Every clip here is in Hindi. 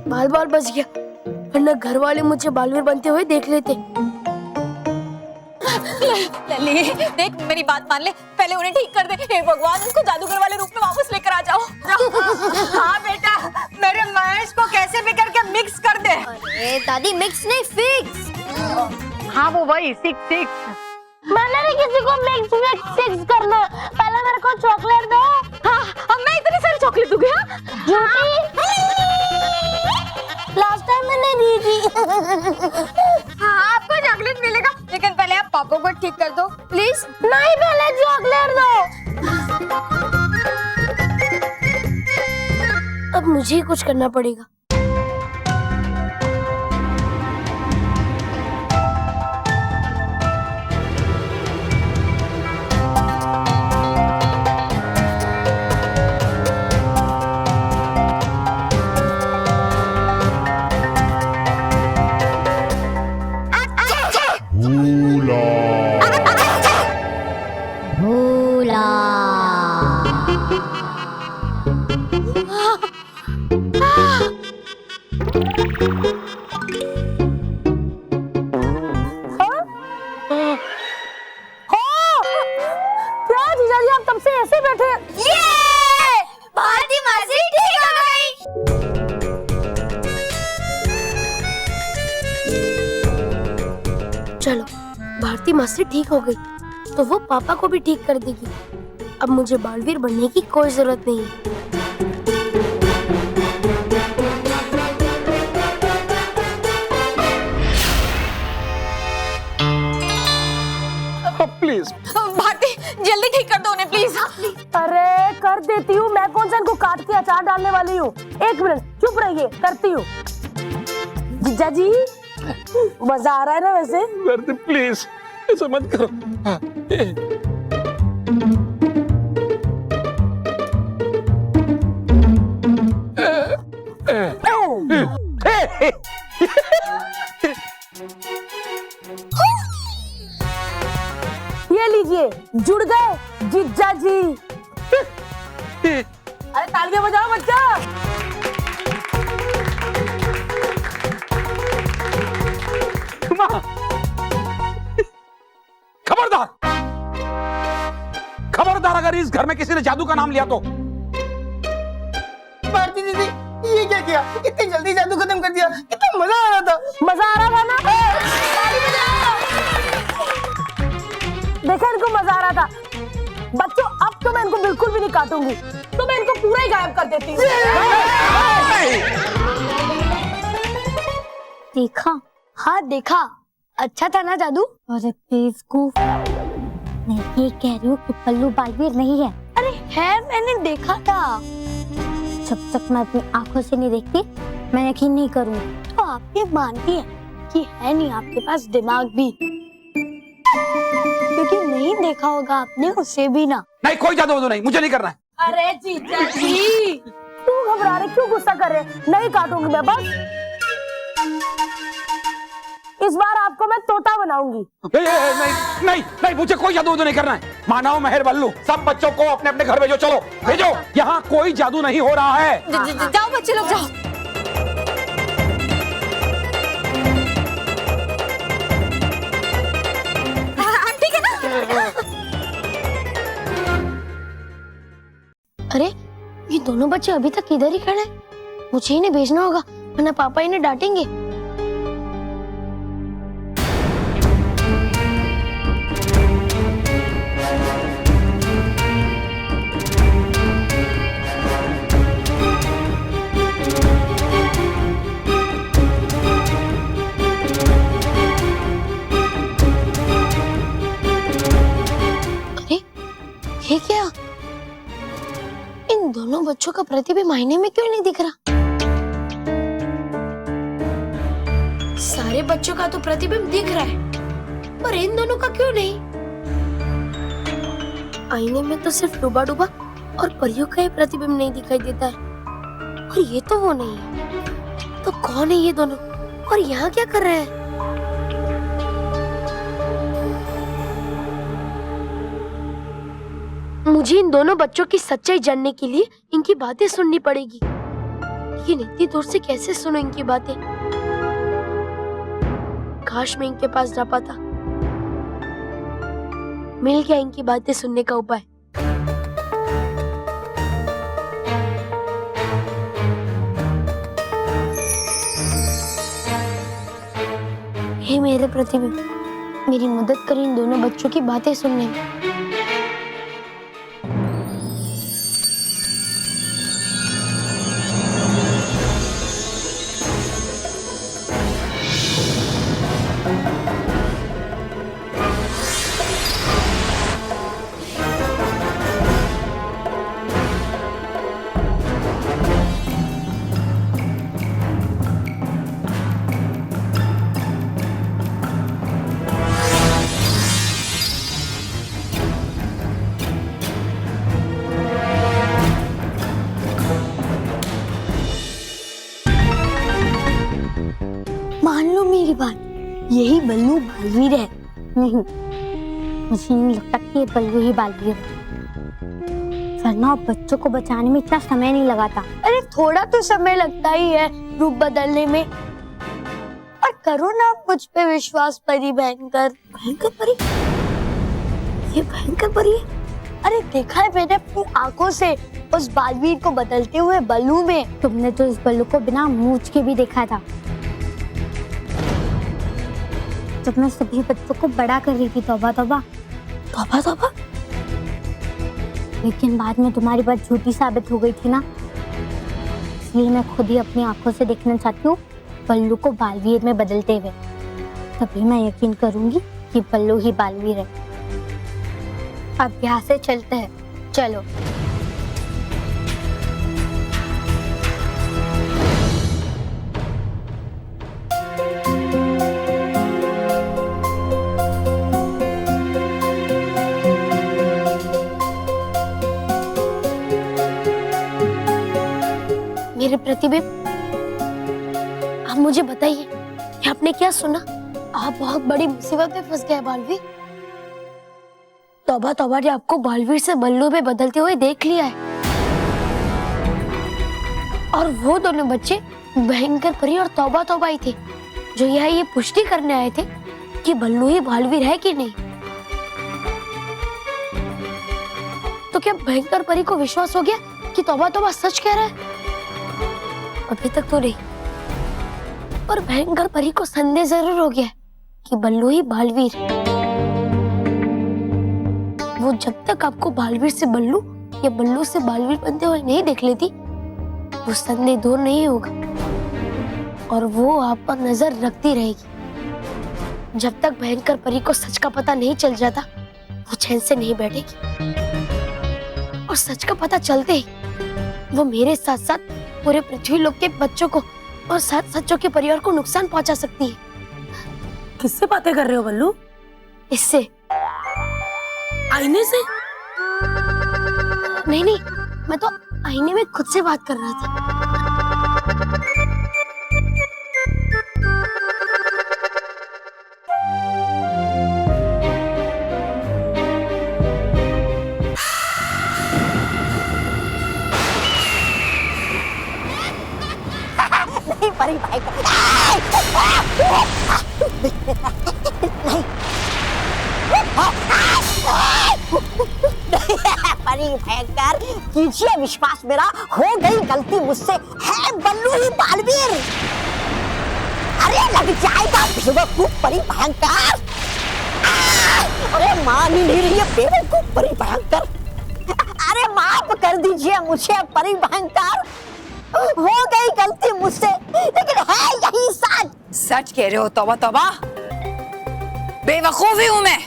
बाल बाल बच गया, वरना घर वाले मुझे बालवीर बनते हुए देख लेते। लली देख मेरी बात मान ले, पहले उन्हें ठीक कर दे। हे भगवान, उनको जादूगर वाले रूप में वापस लेकर आ जाओ। हाँ बेटा, मेरे महेश को कैसे भी करके मिक्स कर दे। अरे दादी मिक्स नहीं फिक्स। हाँ वो वही सिक्स। मैंने नहीं किसी को मिक्स करना, पहले मेरे को चॉकलेट दो। हाँ अब मैं इतनी सारी चॉकलेट दूंगी। लास्ट टाइम मैंने दी थी। हाँ आपको चॉकलेट मिलेगा, लेकिन पहले आप पापा को ठीक कर दो प्लीज। नहीं, पहले चॉकलेट दो। अब मुझे ही कुछ करना पड़ेगा। चलो, भारती मासी ठीक हो गई तो वो पापा को भी ठीक कर देगी। अब मुझे बालवीर बनने की कोई जरूरत नहीं है। प्लीज भारती जल्दी ठीक कर दो उन्हें प्लीज। अरे कर देती हूँ, मैं कौन सा इनको काट के अचार डालने वाली हूँ। एक मिनट चुप रहिए, करती हूँ। जीजा जी मजा आ रहा है ना वैसे? प्लीज ऐसा मत करो। ये लीजिए, जुड़ गए जीजा जी। अरे तालियां बजाओ बच्चा। खबरदार, खबरदार अगर इस घर में किसी ने जादू का नाम लिया तो। भारती दीदी ये क्या किया? इतनी जल्दी जादू खत्म कर दिया, कितना मजा आ रहा था। मजा आ रहा था ना? देखा, इनको मजा आ रहा था। बच्चों अब तो मैं इनको बिल्कुल भी नहीं काटूंगी, तो मैं इनको पूरा ही गायब कर देती हूँ। देखा? हाँ देखा, अच्छा था ना जादू? अरे बेवकूफ, मैं ये कह रही हूँ कि पल्लू बालवीर नहीं है। अरे है, मैंने देखा था। जब तक मैं अपनी आंखों से नहीं देखती मैं यकीन नहीं करूँगी। तो आप ये मानती है कि है नहीं आपके पास दिमाग भी? क्योंकि नहीं देखा होगा आपने उसे भी ना। नहीं, कोई जादू नहीं, मुझे नहीं करना है। अरे जीजा जी, क्यों घबरा रहे, क्यों गुस्सा कर रहे? नहीं काटूंगी मैं, बस इस बार आपको मैं तोता बनाऊंगी। नहीं नहीं नहीं, मुझे कोई जादू नहीं करना है। मानव, मेहर, बल्लू, सब बच्चों को अपने अपने घर भेजो। चलो भेजो, यहाँ कोई जादू नहीं हो रहा है। जाओ बच्चे लोग जाओ। ठीक है ना? अरे ये दोनों बच्चे अभी तक इधर ही खड़े हैं। मुझे इन्हें भेजना होगा, वरना पापा इन्हें डांटेंगे। ये क्या? इन दोनों बच्चों का प्रतिबिंब आईने में क्यों नहीं दिख रहा? सारे बच्चों का तो प्रतिबिंब दिख रहा है, पर इन दोनों का क्यों नहीं? आईने में तो सिर्फ डूबा डूबा और परियों का ही प्रतिबिंब नहीं दिखाई देता है, और ये तो वो नहीं है। तो कौन है ये दोनों, और यहाँ क्या कर रहे हैं? मुझे इन दोनों बच्चों की सच्चाई जानने के लिए इनकी बातें सुननी पड़ेगी। लेकिन इतनी दूर से कैसे सुनो इनकी बातें? काश मैं इनके पास जा पाता। मिल गया इनकी बातें सुनने का उपाय। हे मेरे प्रतिबिंब, मेरी मदद कर इन दोनों बच्चों की बातें सुनने में। मान लो मेरी बात, यही बल्लू बालवीर है। नहीं, मुझे नहीं लगता कि ये बल्लू ही बालवीर है, वरना बच्चों को बचाने में इतना समय नहीं लगाता। अरे थोड़ा तो समय लगता ही है रूप बदलने में। और करो ना मुझ पे विश्वास परी भयंकर। भयंकर परी? ये भयंकर परी है? अरे देखा है मैंने अपनी आंखों से उस बालवीर को बदलते हुए बल्लू में। तुमने तो इस बल्लू को बिना मूंछ के भी देखा था जब मैं सभी बच्चों को बड़ा कर रही थी। तौबा तौबा तौबा तौबा। लेकिन बाद में तुम्हारी बात झूठी साबित हो गई थी ना, इसलिए मैं खुद ही अपनी आंखों से देखना चाहती हूँ बल्लू को बालवीर में बदलते हुए। तभी मैं यकीन करूंगी कि बल्लू ही बालवीर है। अब यहाँ से चलते हैं, चलो। मेरे प्रतिबिंब, आप मुझे बताइए कि आपने क्या सुना? आप बहुत बड़ी मुसीबत में फंस गए बालवीर। तौबा तौबा ने आपको बालवीर से बल्लू में बदलते हुए देख लिया है। और वो दोनों बच्चे भयंकर परी और तौबा तौबा ही थे जो यहाँ ये पुष्टि करने आए थे कि बल्लू ही बालवीर है कि नहीं। तो क्या भयंकर परी को विश्वास हो गया कि तौबा तौबा सच कह रहा है? अभी तक तो नहीं, पर भयंकर परी को संदेह जरूर हो गया कि बल्लू ही बालवीर। वो जब तक आपको बालवीर से बल्लू या बल्लू से बालवीर बनते हुए नहीं देख लेती, वो संदेह दूर नहीं होगा और वो आप पर नजर रखती रहेगी। जब तक भयंकर परी को सच का पता नहीं चल जाता, वो चैन से नहीं बैठेगी। और सच का पता चलते ही वो मेरे साथ साथ पूरे पृथ्वी लोक के बच्चों को और साथ सच्चों के परिवार को नुकसान पहुंचा सकती है। किससे बातें कर रहे हो बल्लू? इससे। आईने से? नहीं नहीं, मैं तो आईने में खुद से बात कर रहा था। परी भाई परी भयंकर, कीजिए विश्वास मेरा, हो गई गलती मुझसे, है बल्लू ही बालवीर। अरे लग जाएगा बेवकूफ परी भयंकर। अरे मान ही नहीं रही है बेवकूफ परी भयंकर। अरे माफ कर दीजिए मुझे परी भयंकर, हो गई गलती मुझसे, लेकिन है यही सच। सच कह रहे हो तौबा तौबा? बेवकूफ ही हूँ मैं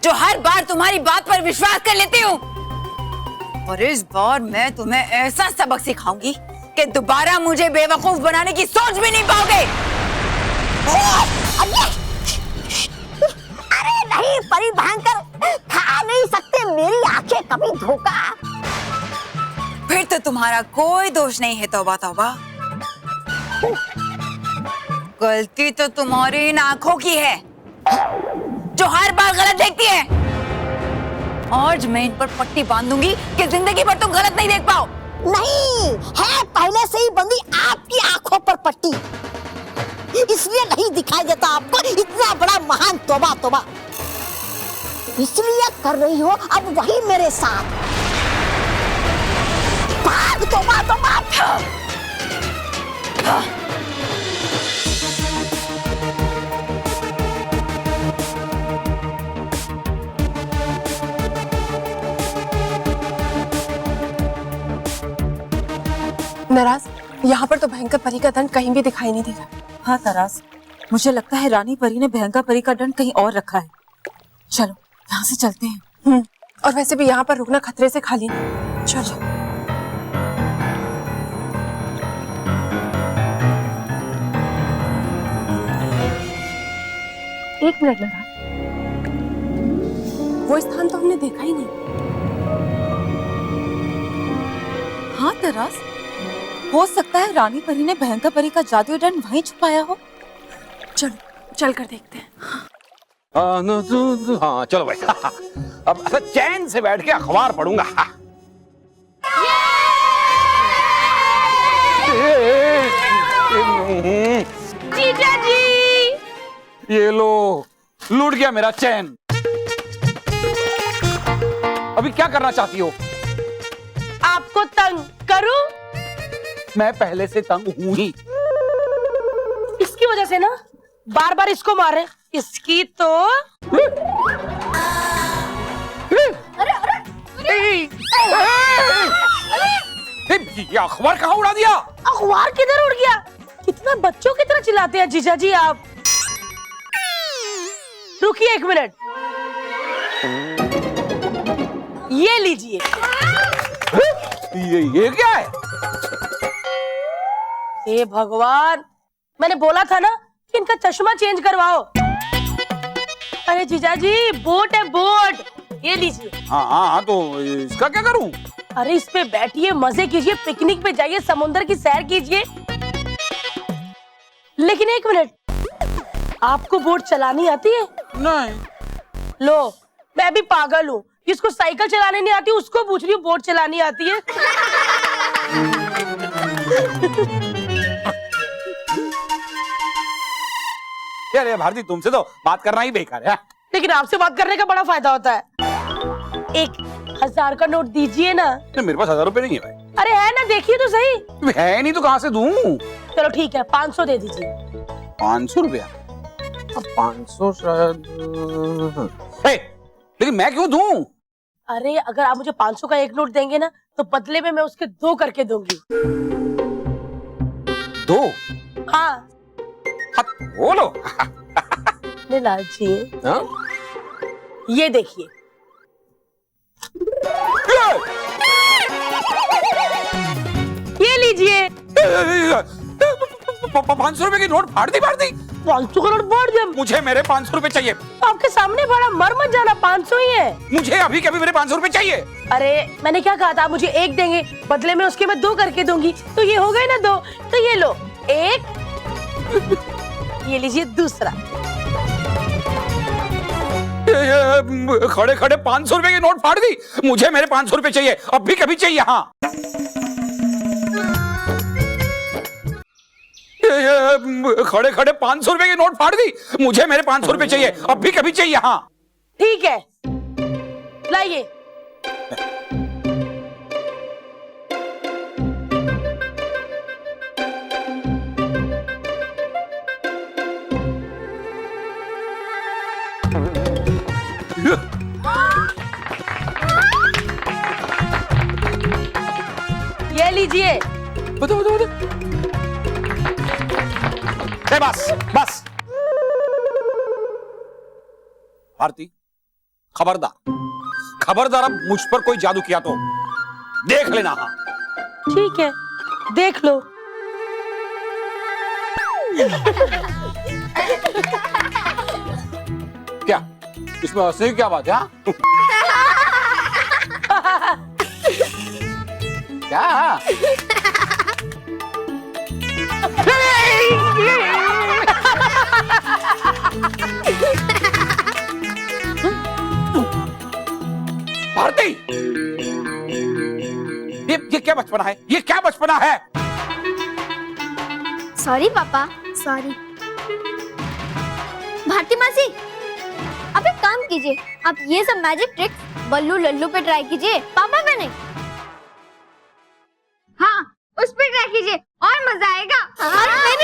जो हर बार तुम्हारी बात पर विश्वास कर लेती हूँ। और इस बार मैं तुम्हें ऐसा सबक सिखाऊंगी कि दोबारा मुझे बेवकूफ बनाने की सोच भी नहीं पाओगे। अरे नहीं परी भयंकर, खा नहीं सकते मेरी आंखें कभी धोखा। फिर तो तुम्हारा कोई दोष नहीं है तौबा तौबा। गलती तो तुम्हारी इन आंखों की है जो हर बार गलत देखती है। आज मैं इन पर पट्टी बांधूंगी कि जिंदगी भर तुम गलत नहीं देख पाओ। नहीं है, पहले से ही बंदी आपकी आंखों पर पट्टी, इसलिए नहीं दिखाई देता आपको इतना बड़ा महान तौबा तौबा, इसलिए कर रही हो अब वही मेरे साथ। भाग तौबा तौबा। नाराज, यहाँ पर तो भयंकर परी का दंड कहीं भी दिखाई नहीं दे रहा। हाँ तरास, मुझे लगता है रानी परी ने भयंकर परी का दंड कहीं और रखा है। चलो यहाँ से चलते हैं। और वैसे भी यहाँ पर रुकना खतरे से खाली नहीं। चलो। एक मिनट नाराज, वो स्थान तो हमने देखा ही नहीं। हाँ तरास, हो सकता है रानी परी ने भयंकर परी का जादुई दंड वहीं छुपाया हो। चलो चल कर देखते हैं। हाँ चलो भाई। अब ऐसा चैन से बैठ के अखबार पढ़ूंगा। जीजा जी, ये लो, लूट गया मेरा चैन। अभी क्या करना चाहती हो? आपको तंग करूं? मैं पहले से तंग हूं ही। इसकी वजह से ना बार बार इसको मारे, इसकी तो ये अखबार कहाँ उड़ा दिया? अखबार किधर उड़ गया? कितना बच्चों की तरह चिल्लाते हैं जीजा जी आप। रुकिए एक मिनट, ये लीजिए। ये क्या है? हे भगवान, मैंने बोला था ना कि इनका चश्मा चेंज करवाओ। अरे जीजा जी, बोट है बोट, ये लीजिए। हाँ तो इसका क्या करूं? अरे इस पे बैठिए, मजे कीजिए, पिकनिक पे जाइए, समुद्र की सैर कीजिए। लेकिन एक मिनट, आपको बोट चलानी आती है? नहीं। लो, मैं भी पागल हूँ, जिसको साइकिल चलाने नहीं आती उसको पूछ रही हूँ बोट चलानी आती है। यार भारती, तुमसे तो बात करना ही बेकार है। लेकिन आपसे बात करने का बड़ा फायदा होता है। 1000 का नोट दीजिए ना। मेरे पास 1000 रुपए नहीं है भाई। अरे है ना, देखिए तो सही। है नहीं तो कहाँ से दूं? चलो ठीक है, 500 दे दीजिए। 500 रुपया? अब 500 शायद। लेकिन मैं क्यों दूं? अरे अगर आप मुझे 500 का एक नोट देंगे ना तो बदले में मैं उसके 2 करके दूंगी। 2? हाँ बोलो। लालची, हाँ? ये देखिए। ये लीजिए। 500 रुपए की नोट फाड़ दी। 500 का नोट फाड़ दिया। मुझे मेरे 500 रुपए चाहिए। आपके सामने बड़ा मर मत जाना, 500 ही है। मुझे अभी के अभी मेरे 500 रुपए चाहिए। अरे मैंने क्या कहा था, आप मुझे 1 देंगे, बदले में उसके मैं 2 करके दूंगी, तो ये हो गए ना 2। तो ये लो 1, ये लीजिए दूसरा। खड़े खड़े 500 रुपए की नोट फाड़ दी। मुझे मेरे 500 रुपए चाहिए, अब भी कभी चाहिए। हाँ, खड़े खड़े 500 रुपए की नोट फाड़ दी। मुझे मेरे 500 रुपए चाहिए, अब भी कभी चाहिए। हाँ ठीक है, लाइए। ये लीजिए। बताओ। बस भारती, खबरदार अब मुझ पर कोई जादू किया तो देख लेना। हाँ ठीक है, देख लो। क्या इसमें हंसने की क्या बात है? क्या? बंटी, ये क्या बचपना है, ये क्या बचपना है? सॉरी पापा, सॉरी। भारती मासी, आप एक काम कीजिए, आप ये सब मैजिक ट्रिक्स बल्लू लल्लू पे ट्राई कीजिए, पापा पे नहीं। हाँ, उस पे ट्राई कीजिए और मजा आएगा। नहीं,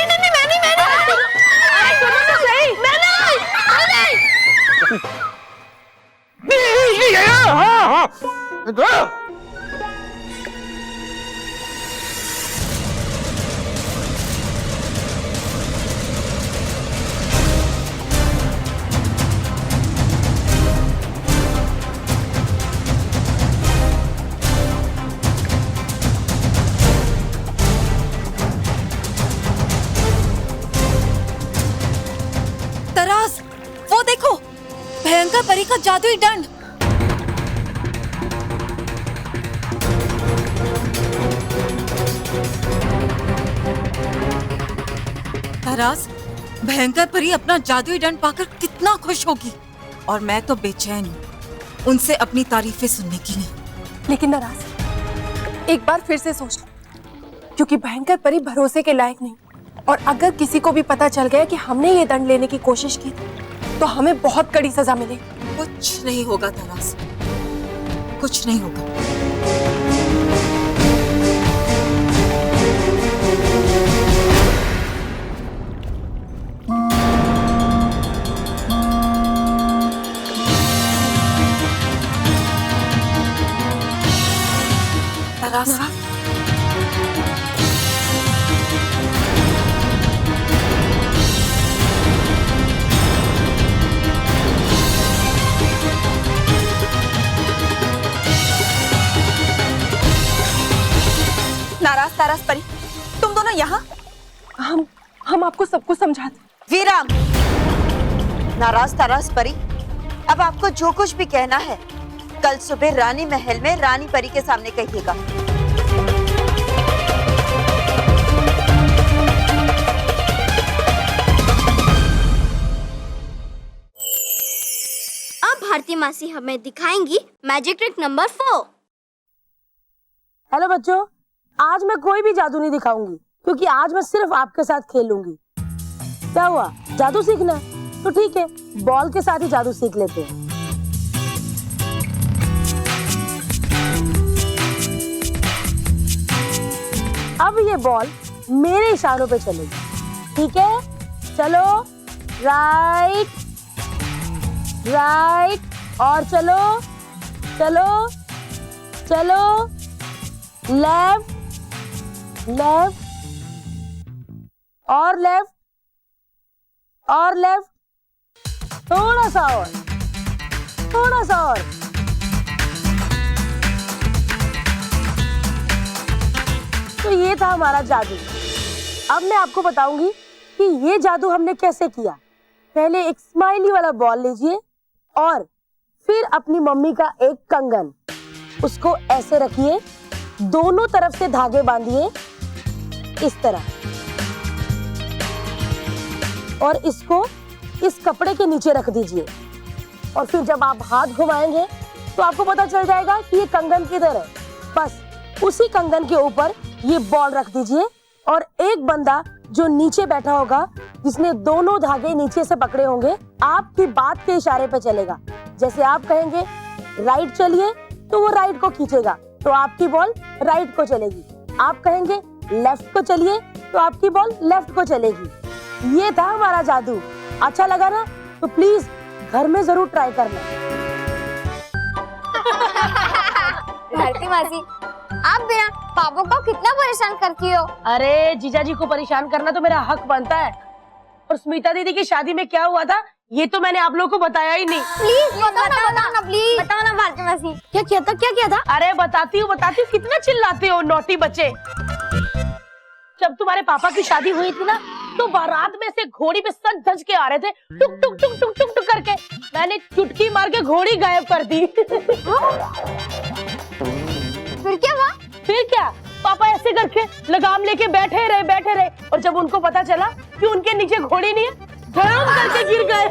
सुनो तो सही, मैं नहीं। तरास, वो देखो, भयंकर परी का जादुई दंड। तरास, भयंकर परी अपना जादुई दंड पाकर कितना खुश होगी, और मैं तो बेचैन हूँ उनसे अपनी तारीफें सुनने के लिए। लेकिन नाराज, एक बार फिर से सोच लो, क्योंकि भयंकर परी भरोसे के लायक नहीं, और अगर किसी को भी पता चल गया कि हमने ये दंड लेने की कोशिश की तो हमें बहुत कड़ी सजा मिलेगी। कुछ नहीं होगा तरास, कुछ नहीं होगा। तरास, नाराज तारास परी, तुम दोनों यहाँ? हम आपको सब कुछ समझाते। वीरांग, नाराज तारास परी, अब आपको जो कुछ भी कहना है कल सुबह रानी महल में रानी परी के सामने कहिएगा। अब भारती मासी हमें दिखाएंगी मैजिक ट्रिक नंबर 4। हेलो बच्चों, आज मैं कोई भी जादू नहीं दिखाऊंगी, क्योंकि आज मैं सिर्फ आपके साथ खेलूंगी। क्या हुआ, जादू सीखना है? तो ठीक है, बॉल के साथ ही जादू सीख लेते हैं। अब ये बॉल मेरे इशारों पे चलेगी, ठीक है? चलो, राइट राइट, और चलो चलो चलो, लेफ्ट लेफ्ट, और लेफ्ट और लेफ्ट, थोड़ा सा और, थोड़ा सा और। तो ये था हमारा जादू। अब मैं आपको बताऊंगी कि ये जादू हमने कैसे किया। पहले एक स्माइली वाला बॉल लीजिए और फिर अपनी मम्मी का एक कंगन, उसको ऐसे रखिए, दोनों तरफ से धागे बांधिए इस तरह, और इसको इस कपड़े के नीचे रख दीजिए। और फिर जब आप हाथ घुमाएंगे तो आपको पता चल जाएगा कि ये कंगन किधर है। बस उसी कंगन के ऊपर ये बॉल रख दीजिए, और एक बंदा जो नीचे बैठा होगा, जिसने दोनों धागे नीचे से पकड़े होंगे, आपकी बात के इशारे पे चलेगा। जैसे आप कहेंगे राइट चलिए, तो वो राइट को खींचेगा, तो आपकी बॉल राइट को चलेगी। आप कहेंगे लेफ्ट को चलिए, तो आपकी बॉल लेफ्ट को चलेगी। ये था हमारा जादू। अच्छा लगा ना? तो प्लीज घर में जरूर ट्राई करना। भारती मासी, आप बिना पापा को कितना परेशान करती हो। अरे जीजाजी को परेशान करना तो मेरा हक बनता है। और स्मिता दीदी की शादी में क्या हुआ था, ये तो मैंने आप लोगों को बताया ही नहीं। प्लीज बताओ ना प्लीज बताओ ना भारती मासी, क्या किया था? अरे बताती हूँ, कितना चिल्लाते हो नौटी बच्चे। जब तुम्हारे पापा की शादी हुई थी ना, तो बारात में से घोड़ी पे सज धज के आ रहे थे, टुक टुक टुक टुक टुक टुक करके। मैंने चुटकी मार के घोड़ी गायब कर दी। फिर क्या हुआ? फिर क्या, पापा ऐसे करके लगाम लेके बैठे रहे, और जब उनको पता चला कि उनके नीचे घोड़ी नहीं है, धड़ाम करके गिर गए।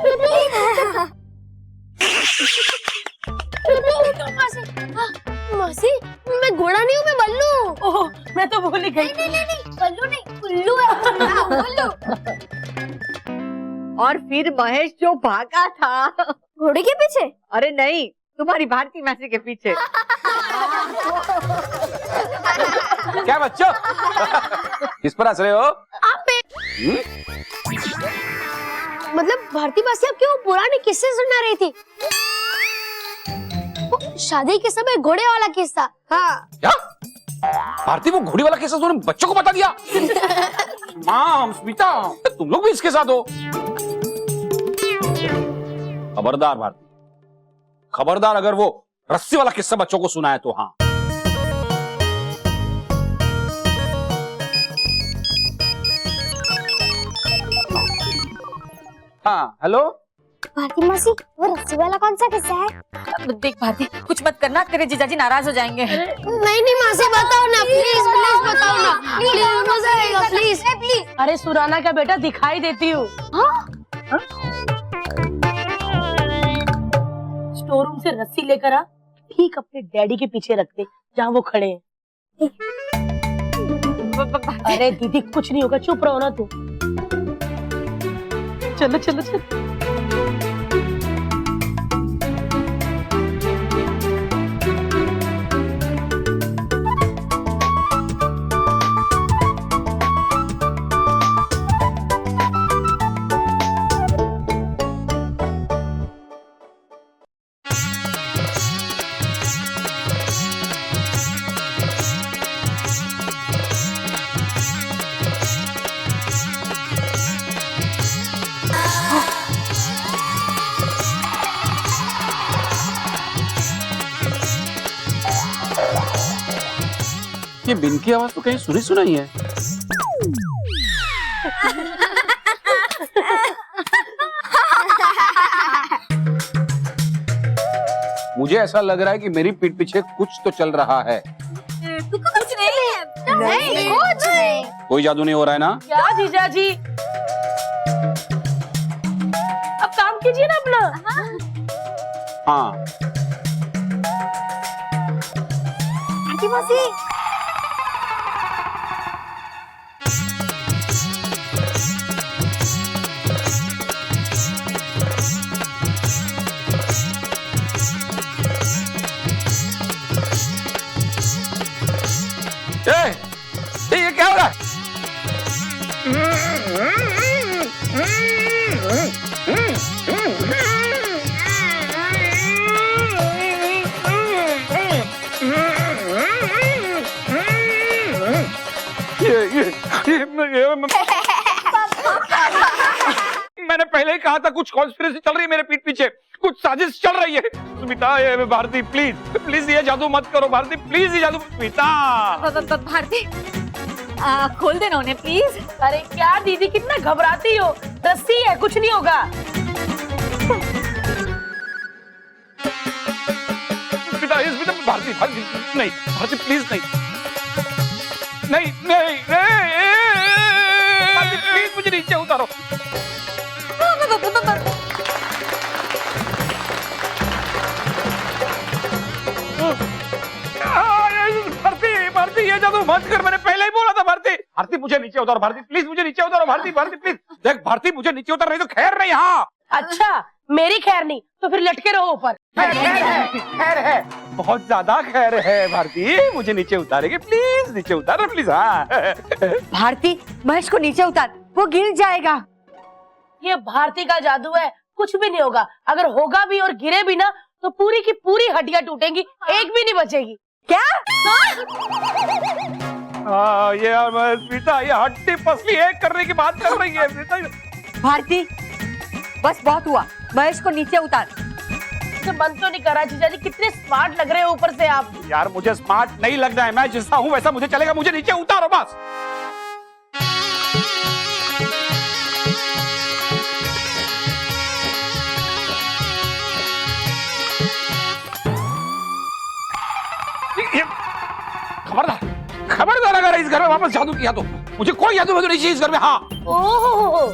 घोड़ा नहीं हूँ, मैं बल्लू। ओह, मैं तो भूल ही गई। नहीं, बल्लू नहीं, उल्लू है। उल्लू। और फिर महेश जो भागा था घोड़े के पीछे? अरे नहीं, तुम्हारी भारती मैसी के पीछे। क्या बच्चों? किस पर हंस रहे हो? आप मतलब भारती मासी आप क्यों पुराने किस्से सुना रही थी? वो शादी के समय घोड़े वाला किस्सा। हाँ। क्या? भारती वो घोड़ी वाला किस्सा तुमने बच्चों को बता दिया? माम, स्मिता, तुम लोग भी इसके साथ हो? खबरदार भारती, खबरदार अगर वो रस्सी वाला किस्सा बच्चों को सुनाए तो। हाँ, हाँ, हेलो भारती मासी, वो रस्सी वाला कौन सा किस्सा है? देख भारती, कुछ मत करना, तेरे जीजाजी नाराज हो जाएंगे। नहीं मासी, बताओ ना प्लीज, प्लीज बताओ ना, प्लीज, मजा आएगा, प्लीज प्लीज। अरे सुराना का बेटा, दिखाई देती हूँ। स्टोर रूम से रस्सी लेकर आ, ठीक अपने डैडी के पीछे रख दे जहाँ वो खड़े हैं। अरे दीदी, कुछ नहीं होगा, चुप रहो ना तू। चलो चलो चलो। ये बिन की आवाज तो कहीं सुनी सुनाई है। मुझे ऐसा लग रहा है कि मेरी पीठ पीछे कुछ तो चल रहा है। कुछ नहीं है। नहीं, कुछ नहीं। कोई जादू नहीं हो रहा है ना? क्या जीजाजी, अब काम कीजिए ना अपना। हाँ, भारती मासी, ये क्या हो रहा है? मैंने पहले ही कहा था कुछ कॉन्स्पिरेसी चल रही है मेरे पीठ पीछे, कुछ साजिश चल रही है। स्मिता, ये भारती प्लीज प्लीज ये जादू मत करो। भारती प्लीज ये जादू। स्मिता, भारती खोल देना उन्हें प्लीज। अरे क्या दीदी, कितना घबराती हो? रस्सी है, कुछ नहीं होगा। स्मिता, भारती भारती नहीं, भारती प्लीज नहीं नहीं नहीं, भारती प्लीज मुझे नीचे उतारो। भारती भारती ये जादू मत कर, मैंने पहले ही बोला था। भारती भारती मुझे नीचे उतारो। भारती प्लीज मुझे नीचे उतारो। भारती भारती प्लीज देख, भारती मुझे नीचे उतार, नहीं तो खैर नहीं। हाँ, अच्छा, मेरी खैर नहीं तो फिर लटके रहो ऊपर। खैर है, बहुत ज्यादा खैर है। भारती मुझे नीचे उतारेगी, प्लीज नीचे उतारो प्लीज। हाँ भारती, महेश को नीचे उतार, वो गिर जाएगा। ये भारती का जादू है, कुछ भी नहीं होगा। अगर होगा भी और गिरे भी ना तो पूरी की पूरी हड्डियां टूटेंगी, एक भी नहीं बचेगी। क्या? ये स्मिता, ये हड्डी पसली एक करने की बात कर रही है स्मिता। भारती, बस बहुत हुआ, महेश को नीचे उतार। तो बंद तो नहीं करा जीजाजी, कितने स्मार्ट लग रहे हो ऊपर से आप। यार मुझे स्मार्ट नहीं लगना है, मैं जैसा हूँ वैसा मुझे चलेगा। मुझे नीचे उतारो बस। खबरदार, खबरदार अगर इस घर में वापस जादू किया तो मुझे कोई जादू नहीं चाहिए इस घर में। हाँ, ओहो,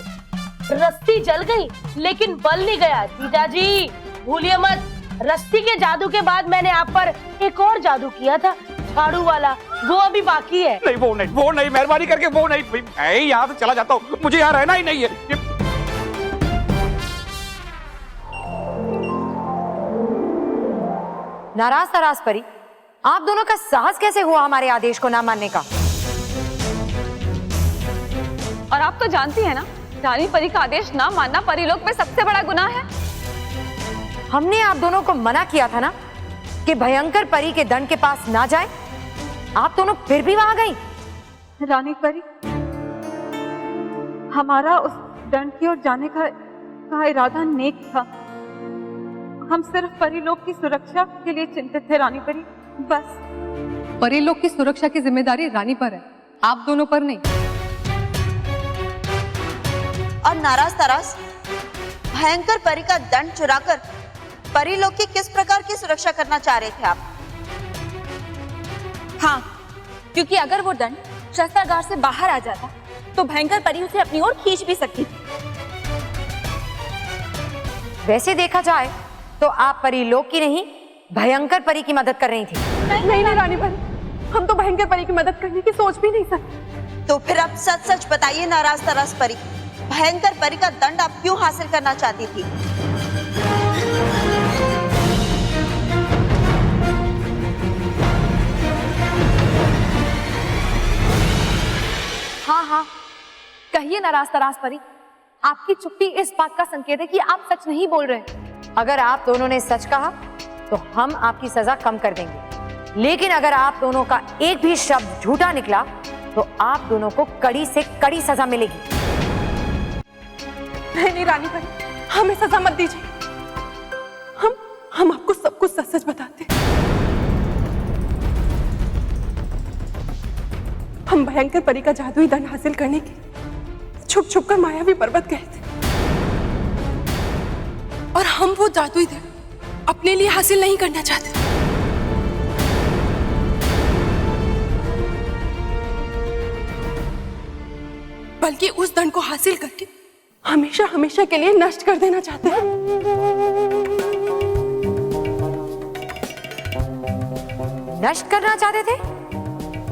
रस्सी जल गई लेकिन बल नहीं गया। जीजाजी भूलिए मत, रस्सी के जादू के बाद मैंने आप पर एक और जादू किया था, झाड़ू वाला, वो अभी बाकी है। नहीं वो नहीं, मेहरबानी करके वो नहीं, मैं यहाँ से चला जाता हूँ, मुझे यहाँ रहना ही नहीं है। नाराज परी, आप दोनों का साहस कैसे हुआ हमारे आदेश को ना मानने का? और आप तो जानती हैं ना, रानी परी का आदेश ना मानना परीलोक में सबसे बड़ा गुनाह है। हमने आप दोनों को मना किया था ना कि भयंकर परी के दंड के पास ना जाए, आप दोनों फिर भी वहां गई। रानी परी, हमारा उस दंड की ओर जाने का इरादा नेक था। हम सिर्फ परीलोक की सुरक्षा के लिए चिंतित थे रानी परी, बस। परीलोक की सुरक्षा की जिम्मेदारी रानी पर है, आप दोनों पर नहीं। और नाराज तराज, भयंकर परी का दंड चुराकर परीलोक की किस प्रकार की सुरक्षा करना चाह रहे थे आप? हाँ, क्योंकि अगर वो दंड शस्त्रागार से बाहर आ जाता तो भयंकर परी उसे अपनी ओर खींच भी सकती थी। वैसे देखा जाए तो आप परीलोक की नहीं, भयंकर परी की मदद कर रही थी। नहीं रानी परी, हम तो भयंकर परी की मदद करने की सोच भी नहीं सकते। तो फिर आप सच सच बताइए नाराज तराज परी, भयंकर परी का दंड आप क्यों हासिल करना चाहती थी? हाँ, कहिए नाराज तराज परी, आपकी चुप्पी इस बात का संकेत है कि आप सच नहीं बोल रहे। अगर आप दोनों ने सच कहा तो हम आपकी सजा कम कर देंगे, लेकिन अगर आप दोनों का एक भी शब्द झूठा निकला तो आप दोनों को कड़ी से कड़ी सजा मिलेगी। नहीं रानी परी, हमें सजा मत दीजिए। हम आपको सब कुछ सच सच बताते हैं। हम भयंकर परी का जादुई दंड हासिल करने के छुप छुप कर मायावी पर्वत गए थे, और हम वो जादुई दंड अपने लिए हासिल नहीं करना चाहते। बल्कि उस दंड को हासिल करके हमेशा हमेशा के लिए नष्ट कर देना चाहते हैं। नष्ट करना चाहते थे?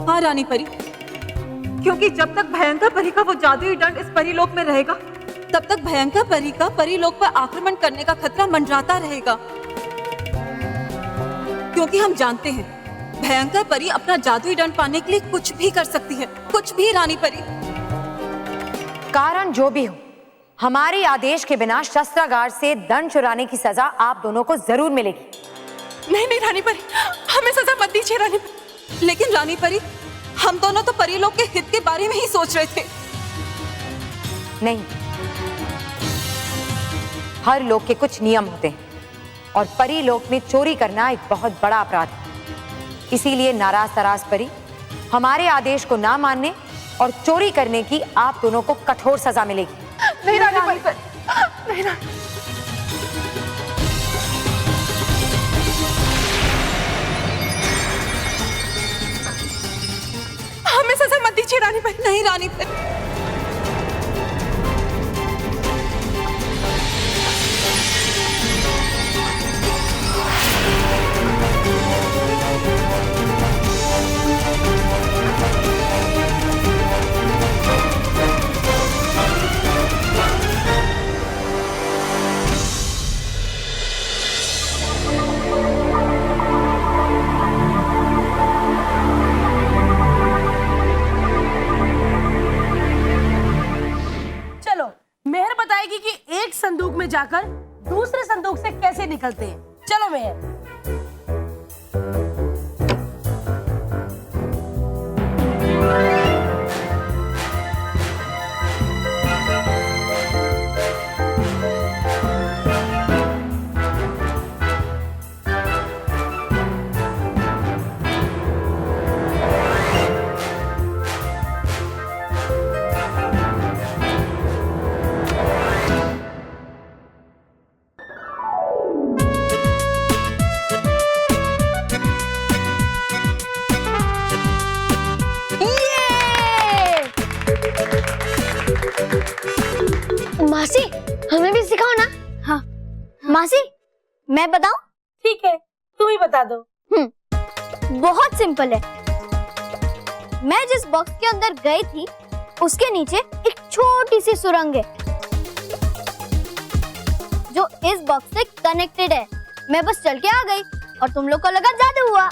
हाँ रानी परी, क्योंकि जब तक भयंकर परी का वो जादुई दंड इस परीलोक में रहेगा, तब तक भयंकर परी का परीलोक पर आक्रमण करने का खतरा मंडराता रहेगा। क्योंकि हम जानते हैं भयंकर परी अपना जादुई दंड पाने के लिए कुछ भी कर सकती है, कुछ भी रानी परी। कारण जो भी हो, हमारे आदेश के बिना शस्त्रागार से दंड चुराने की सजा आप दोनों को जरूर मिलेगी। नहीं रानी परी, हमें सजा मत दीजिए रानी परी। लेकिन रानी परी, हम दोनों तो परीलोक के हित के बारे में ही सोच रहे थे। नहीं, हर लोक के कुछ नियम होते हैं और परीलोक में चोरी करना एक बहुत बड़ा अपराध है। इसीलिए नाराज तराज परी, हमारे आदेश को ना मानने और चोरी करने की आप दोनों को कठोर सजा मिलेगी। नहीं रानी परी, नहीं रानी। हमें सजा मत दीजिए रानी परी। नहीं रानी परी, मेहर बताएगी कि एक संदूक में जाकर दूसरे संदूक से कैसे निकलते हैं। चलो मेहर। मासी, हमें भी सिखाओ ना। हाँ मासी, मैं बताऊं? ठीक है, तुम ही बता दो। बहुत सिंपल है। मैं जिस बॉक्स के अंदर गई थी उसके नीचे एक छोटी सी सुरंग है जो इस बॉक्स से कनेक्टेड है। मैं बस चल के आ गई और तुम लोग को लगा जादू हुआ।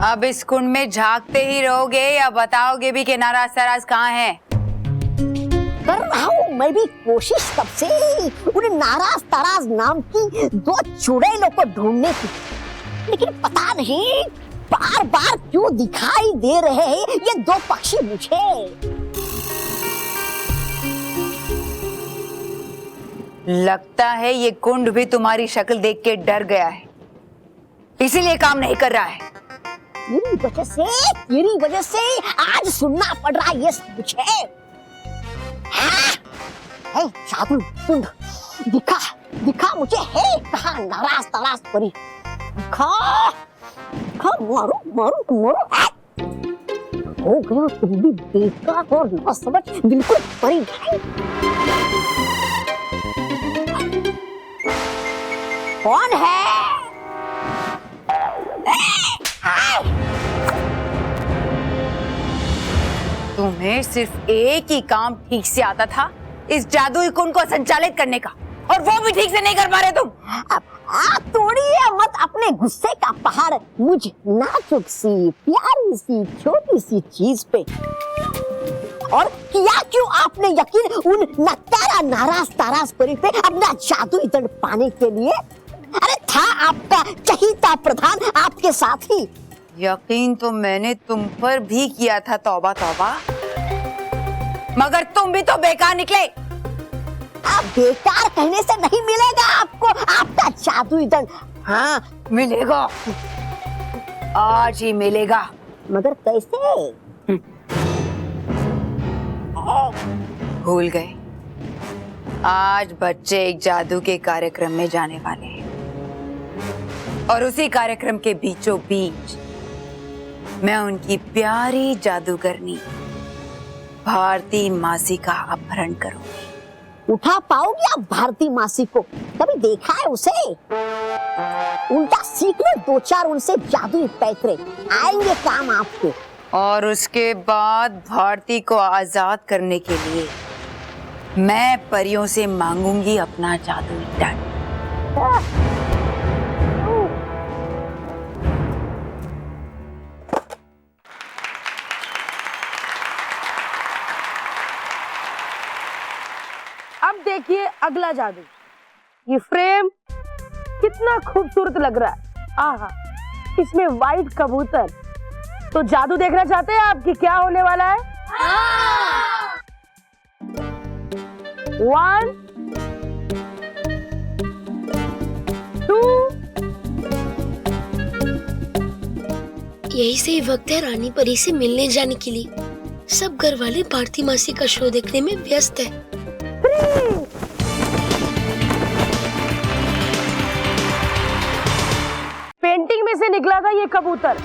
अब इस कुंड में झांकते ही रहोगे या बताओगे भी कि नाराज सराज कहाँ है? कर रहा हूँ मैं भी कोशिश कब से उन्हें नाराज ताराज नाम की दो चुड़ैलों को ढूंढने की, लेकिन पता नहीं बार बार क्यों दिखाई दे रहे हैं ये दो पक्षी मुझे। लगता है ये कुंड भी तुम्हारी शक्ल देख के डर गया है, इसीलिए काम नहीं कर रहा है। तेरी वजह से आज सुनना पड़ रहा है ये सब मुझे। जादू कुंड दिखा दिखा मुझे है कहाँ नाराज ताराज परी, दिखा दिखा मारो मारो मारो। हो गया तुम भी बेकार और न समझ बिल्कुल परी नहीं। कौन है? तुम्हें सिर्फ एक ही काम ठीक से आता था, इस जादुई कुंड को संचालित करने का, और वो भी ठीक से नहीं कर पा रहे तुम। आप तोड़िए मत अपने गुस्से का पहाड़ मुझ नाजुक सी प्यारी सी छोटी सी चीज पे। और किया क्यों आपने यकीन उन नकारा नाराज ताराज परी पे अपना जादुई दंड पाने के लिए? अरे था आपका चहीता प्रधान आपके साथ ही। यकीन तो मैंने तुम पर भी किया था, तौबा तौबा, मगर तुम भी तो बेकार निकले। आप बेकार कहने से नहीं मिलेगा आपको आपका जादुई दंड। हाँ मिलेगा, आज ही मिलेगा। मगर कैसे? भूल गए, आज बच्चे एक जादू के कार्यक्रम में जाने वाले हैं, और उसी कार्यक्रम के बीचों बीच मैं उनकी प्यारी जादूगरनी भारती मासी का अपहरण करूंगी। उठा पाओगे आप भारती मासी को? कभी देखा है उसे? उनका सीख लो दो चार उनसे जादुई पैतरे, आएंगे काम आपके। और उसके बाद भारती को आजाद करने के लिए मैं परियों से मांगूंगी अपना जादुई दंड। अब देखिए अगला जादू। ये फ्रेम कितना खूबसूरत लग रहा है। आहा, इसमें वाइट कबूतर। तो जादू देखना चाहते हैं आप कि क्या होने वाला है? 1 2 यही सही वक्त है रानी परी से मिलने जाने के लिए। सब घर वाले भारती मासी का शो देखने में व्यस्त है। 3 पेंटिंग में से निकला था ये कबूतर,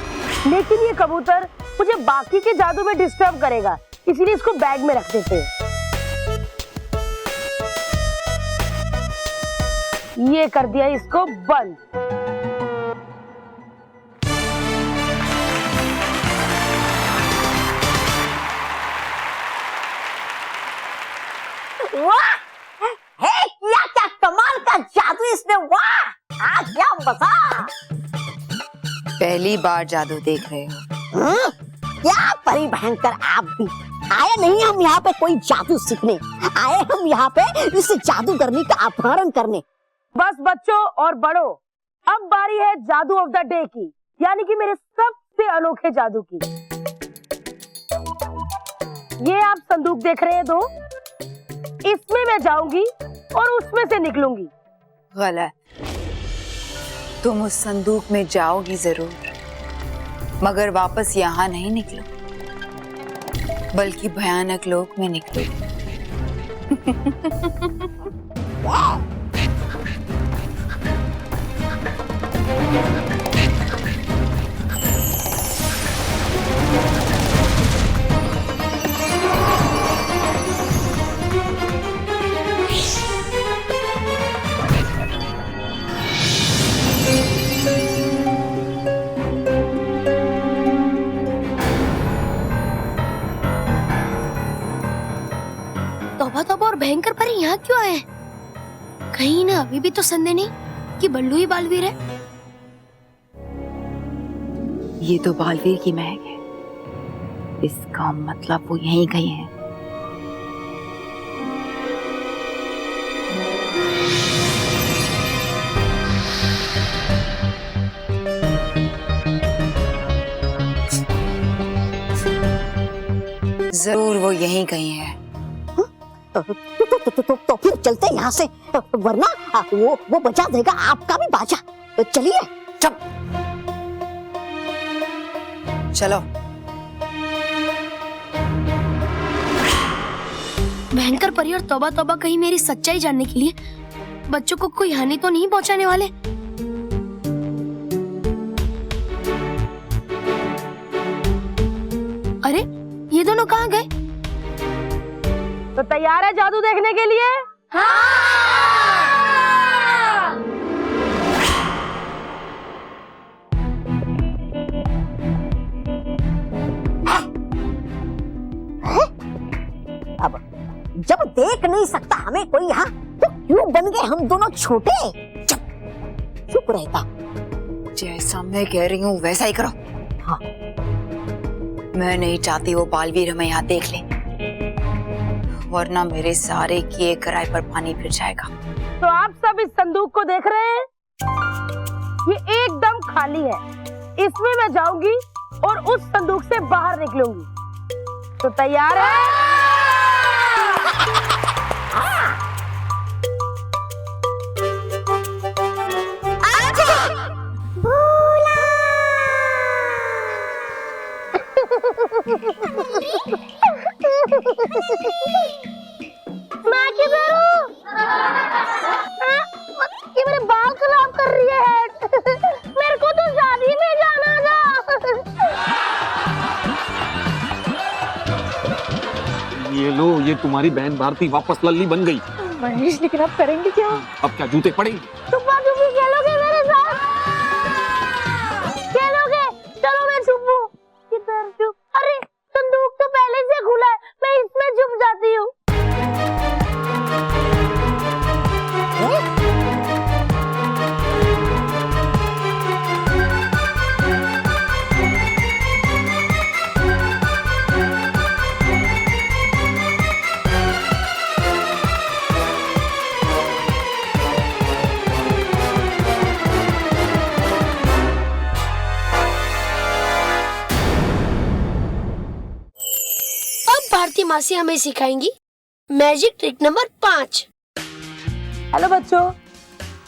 लेकिन ये कबूतर मुझे बाकी के जादू में डिस्टर्ब करेगा, इसीलिए इसको बैग में रख देते हैं। ये कर दिया इसको बंद। वाह! हे किया क्या कमाल का जादू इसने! वाह! आज क्या मजा! पहली बार जादू देख रहे हो? क्या परी भयंकर आप भी! आए नहीं हम यहाँ पे कोई जादू सीखने, आए हम यहाँ पे इस जादूगरनी का अपहरण करने। बस बच्चों और बड़ों, अब बारी है जादू ऑफ द डे की, यानी कि मेरे सबसे अनोखे जादू की। ये आप संदूक देख रहे हैं दो, इसमें मैं जाऊंगी और उसमें से निकलूंगी। गलत, तुम उस संदूक में जाओगी जरूर, मगर वापस यहाँ नहीं निकलो, बल्कि भयानक लोक में निकलोगी। तौबा तौबा और भयंकर परी यहाँ क्यों आए हैं? कहीं ना अभी भी तो संदेह नहीं कि बल्लू ही बालवीर है। ये तो बालवीर की महक है, इसका मतलब वो यहीं गए हैं। जरूर वो यहीं कहीं है। तो फिर चलते हैं यहाँ से, वरना वो बचा देगा आपका भी बाजा। चलिए। चलो। भयंकर परी और तौबा तौबा कहीं मेरी सच्चाई जानने के लिए बच्चों को कोई हानि तो नहीं पहुंचाने वाले। अरे ये दोनों कहाँ गए? तो तैयार है जादू देखने के लिए? अब जब देख नहीं सकता हमें कोई यहाँ, तो क्यों बन गए हम दोनों छोटे? चुप रहता। जैसा मैं कह रही हूँ वैसा ही करो। हाँ। मैं नहीं चाहती वो बालवीर हमें यहाँ देख ले, वरना मेरे सारे किए कराए पर पानी फिर जाएगा। तो आप सब इस संदूक को देख रहे हैं? ये एकदम खाली है। इसमें मैं जाऊंगी और उस संदूक से बाहर निकलूंगी। तो तैयार है? मैं किधर हूँ? ये मेरे बाल खराब कर रही है। मेरे को तो शादी में जाना था। ये लो, ये तुम्हारी बहन भारती वापस लल्ली बन गई। महेश, लेकिन आप करेंगे क्या? अब क्या जूते पड़ेंगे? छुपा छुपी खेलोगे मेरे साथ? खेलोगे? चलो मैं छुपूं। किधर छुप? अरे संदूक तो पहले से खुला है, मैं इसमें छुप जाती हूँ। भारती मासी हमें सिखाएंगी मैजिक ट्रिक नंबर 5। हेलो बच्चों,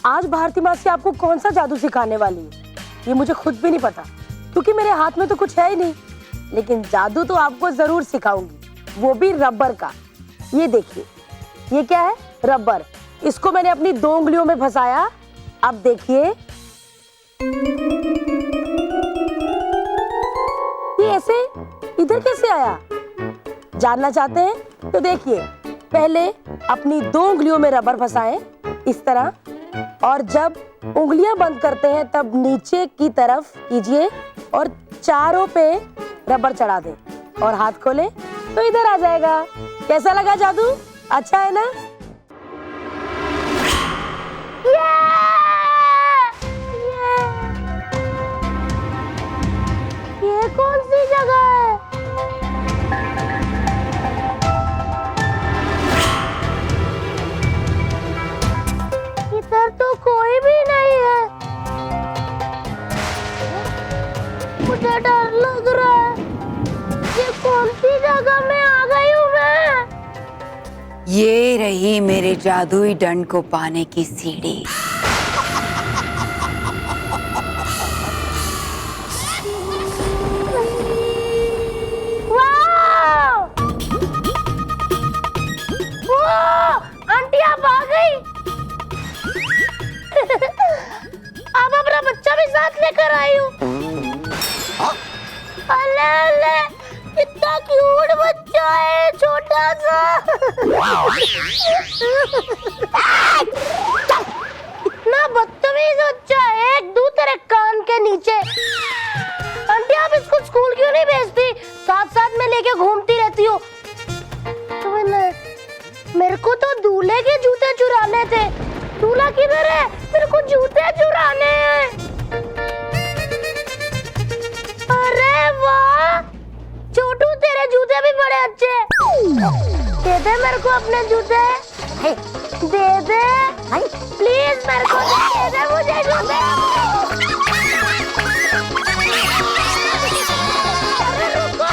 आज भारती मासी आपको कौन सा जादू सिखाने वाली है ये मुझे खुद भी नहीं पता, क्योंकि मेरे हाथ में तो कुछ है ही नहीं। लेकिन जादू तो आपको जरूर सिखाऊंगी, वो भी रबर का। ये देखिए, ये क्या है? रबर। इसको मैंने अपनी 2 उंगलियों में फंसाया। अब देखिए, ये ऐसे इधर कैसे आया? जानना चाहते हैं? तो देखिए, पहले अपनी 2 उंगलियों में रबर फंसाएं इस तरह, और जब उंगलियां बंद करते हैं तब नीचे की तरफ कीजिए और चारों पे रबर चढ़ा दें और हाथ खोलें तो इधर आ जाएगा। कैसा लगा जादू? अच्छा है ना? ये कौन सी जगह है? इधर तो कोई भी नहीं है। मुझे डर लग रहा है। ये कौन सी जगह में आ गई हूँ मैं? ये रही मेरे जादुई दंड को पाने की सीढ़ी। वाह! वाह! लेकर आई हूँ। अले अले, कितना क्यूट बच्चा है, छोटा सा। इतना बदतमीज बच्चा है, दूं तेरे कान के नीचे। आंटी आप इसको स्कूल क्यों नहीं भेजती? साथ साथ में लेके घूमती रहती हो। मेरे को तो दूल्हे के जूते चुराने थे। दूल्हा किधर है? मेरे को जूते चुराने हैं। अरे वाह छोटू, तेरे जूते भी बड़े अच्छे। दे दे मेरे को अपने जूते, दे दे प्लीज, मेरे को दे दे मुझे जूते। अरे रुको।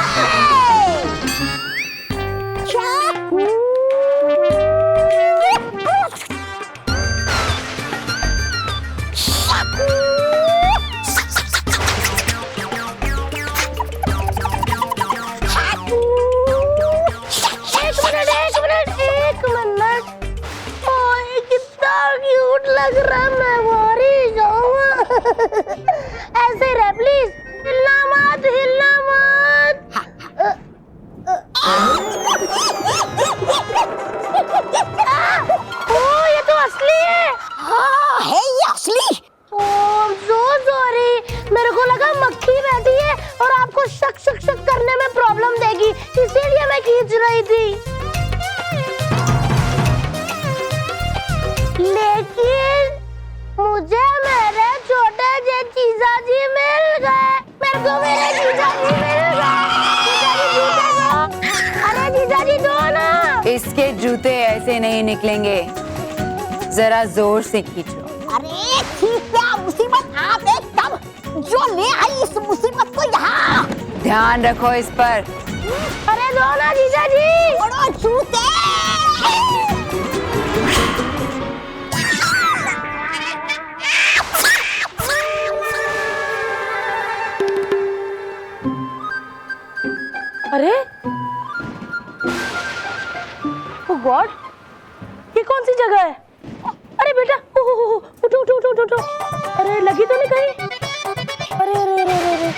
एक मिनट, ओए कितना क्यूट लग रहा है, मैं बाहर ही जाऊंगा। ऐसे रह प्लीज, हिलना मत, हिलना मत। ओ ये तो असली है। हाँ है ये असली। ओह सो सॉरी, मेरे को लगा मक्खी बैठी है और आपको शक शक शक करने में प्रॉब्लम देगी, इसीलिए मैं खींच रही थी। लेकिन मुझे मेरे छोटे जे जीजाजी मिल गए। मेरे को मेरे जीजाजी मिल गए। जीजाजी जूते दो। अरे जीजाजी दो ना। इसके जूते ऐसे नहीं निकलेंगे, जरा जोर से खींचो। अरे ठीक है, मुसीबत आप एकदम जो ले आई इस मुसीबत को यहाँ। ध्यान रखो इस पर। अरे दो ना जीजाजी। छोड़ो जूते। अरे ओ गॉड, ये कौन सी जगह है? अरे बेटा उठो उठो उठो उठो। अरे लगी तो नहीं कहीं? अरे अरे अरे अरे,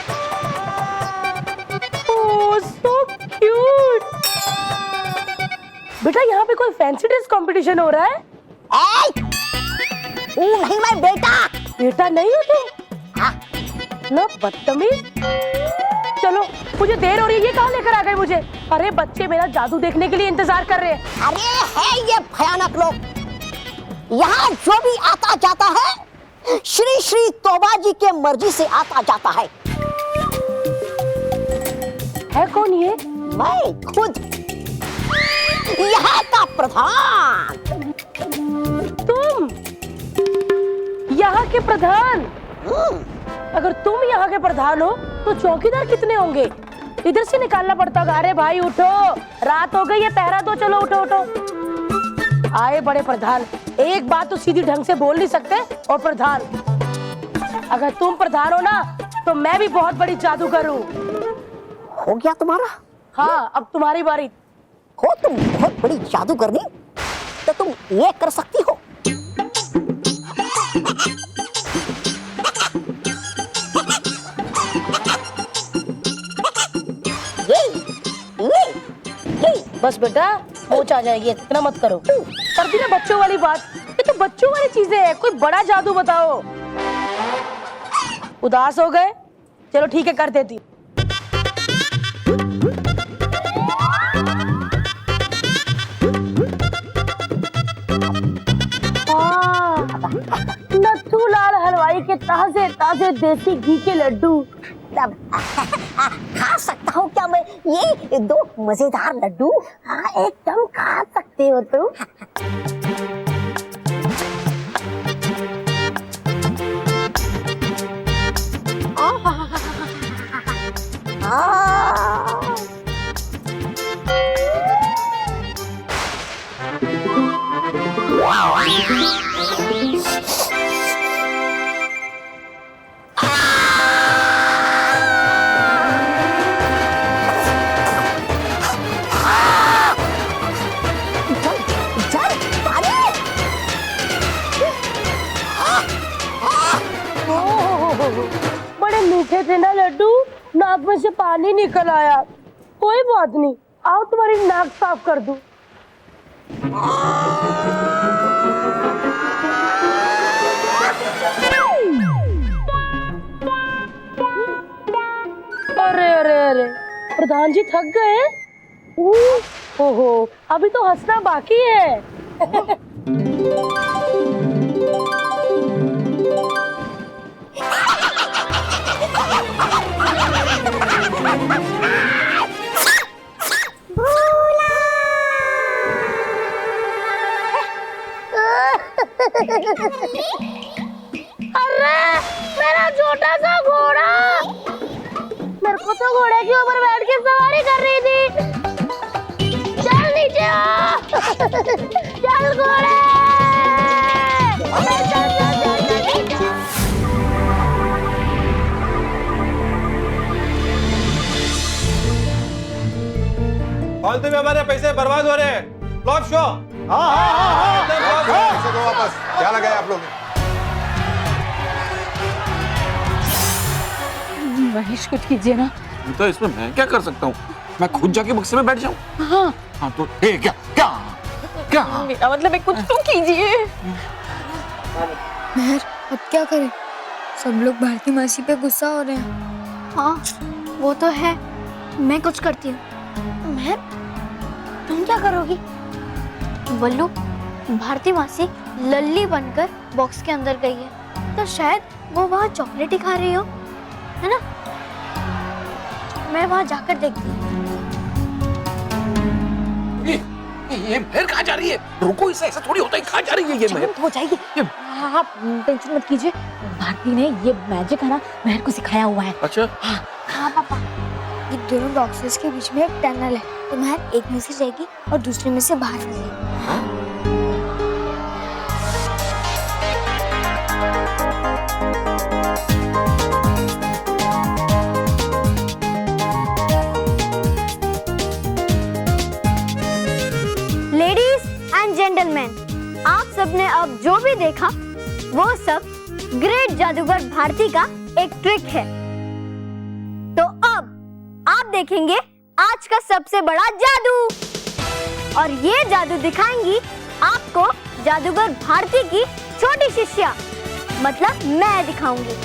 ओह सो क्यूट। बेटा यहाँ पे कोई फैंसी ड्रेस कंपटीशन हो रहा है? वो नहीं मैं बेटा। बेटा नहीं हो तुम? ना बदतमीज। चलो मुझे देर हो रही है, ये कहाँ लेकर आ गए मुझे? अरे बच्चे मेरा जादू देखने के लिए इंतजार कर रहे हैं। अरे है ये भयानक लोग। यहाँ जो भी आता जाता है श्री श्री तोबा जी के मर्जी से आता जाता है। कौन ये? मैं खुद यहाँ का प्रधान। तुम यहाँ के प्रधान? अगर तुम यहाँ के प्रधान हो तो चौकीदार कितने होंगे? इधर से निकालना पड़ता होगा। अरे भाई उठो, रात हो गई है, पहरा दो। चलो उठो उठो। आए बड़े प्रधान, एक बात तो सीधी ढंग से बोल नहीं सकते। और प्रधान, अगर तुम प्रधान हो ना तो मैं भी बहुत बड़ी जादूगर हूँ। हो गया तुम्हारा? हाँ अब तुम्हारी बारी। हो तुम बहुत बड़ी जादूगरनी, तो तुम ये कर सकती हो। बस बेटा मोच आ जाएगी, इतना मत करो। कर दी ना बच्चों वाली बात। ये तो बच्चों वाली चीजें हैं, कोई बड़ा जादू बताओ। उदास हो गए? चलो ठीक है कर देती। नथू लाल हलवाई के ताजे ताजे देसी घी के लड्डू। खा सकता हूँ क्या मैं ये दो मजेदार लड्डू? हाँ एकदम खा सकते हो तुम। Oh नाक में से पानी निकल आया। कोई बात नहीं, आओ तुम्हारी नाक साफ कर दूं। अरे अरे अरे, प्रधान जी थक गए? ओहो, अभी तो हंसना बाकी है। अरे मेरा छोटा सा घोड़ा, मेरे को तो घोड़े के ऊपर बैठ के सवारी कर रही थी। चल नीचे आ। चल घोड़े, चल चल चल चल चल। फालतू में हमारे पैसे बर्बाद हो रहे हैं। Flop show. पैसे दो वापस। क्या लगाया आप लोग? महेश कुछ कीजिए ना। तो इसमें मैं क्या कर सकता हूँ? मैं खुद जाके बक्से में बैठ जाऊँ? हाँ तो क्या क्या क्या? मेरा मतलब है कुछ तो कीजिए। मेहर, अब क्या करें? सब लोग भारती मासी पे गुस्सा हो रहे हैं। हाँ, वो तो है। मैं कुछ करती हूँ। मेहर, तुम क्या करोगी? बल्लू, भारती मासी लल्ली बनकर बॉक्स के अंदर गई है, तो शायद वो वहाँ चॉकलेट ही खा रही हो, है ना? मैं वहाँ जाकर देखती हूँ। ये मेहर कहाँ जा रही है? रुको, इसे ऐसा थोड़ी होता है। कहाँ जा रही है ये मेहर? हो जाएगी। आप टेंशन मत कीजिए। भारती ने ये मैजिक है ना मेहर को सिखाया हुआ है। अच्छा। हाँ पापा, ये दोनों बॉक्सेस के बीच में एक टनल है, तो मेहर एक में से जाएगी और दूसरे में से बाहर आ जाएगी। लेडीज एंड जेंटलमैन, आप सबने अब जो भी देखा वो सब ग्रेट जादूगर भारती का एक ट्रिक है। तो अब आप देखेंगे आज का सबसे बड़ा जादू, और ये जादू दिखाएंगी आपको जादूगर भारती की छोटी शिष्या, मतलब मैं दिखाऊंगी।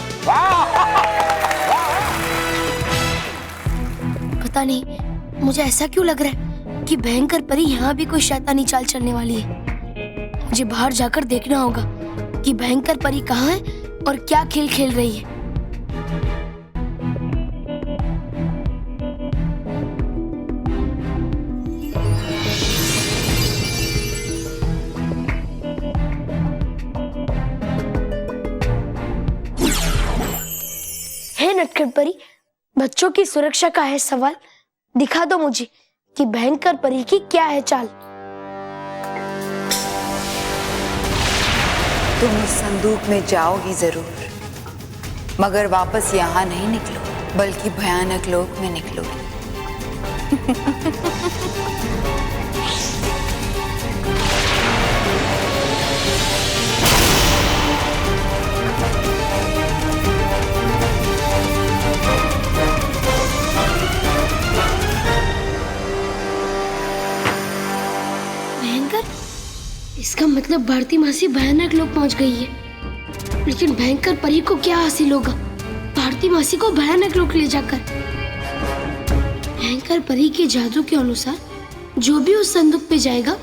पता नहीं मुझे ऐसा क्यों लग रहा है कि भयंकर परी यहाँ भी कोई शैतानी चाल चलने वाली है। मुझे बाहर जाकर देखना होगा कि भयंकर परी कहाँ है और क्या खेल खेल रही है। हे नटखट परी, बच्चों की सुरक्षा का है सवाल। दिखा दो मुझे कि भयंकर परी की क्या है चाल। तुम उस संदूक में जाओगी जरूर, मगर वापस यहाँ नहीं निकलो, बल्कि भयानक लोक में निकलोगी। इसका मतलब भारती मासी भयानक लोक पहुंच गई है। लेकिन भयंकर परी को क्या हासिल होगा भारती मासी को भयानक लोक ले जाकर? भयंकर परी के जादू के अनुसार जो भी उस संदूक पे जाएगा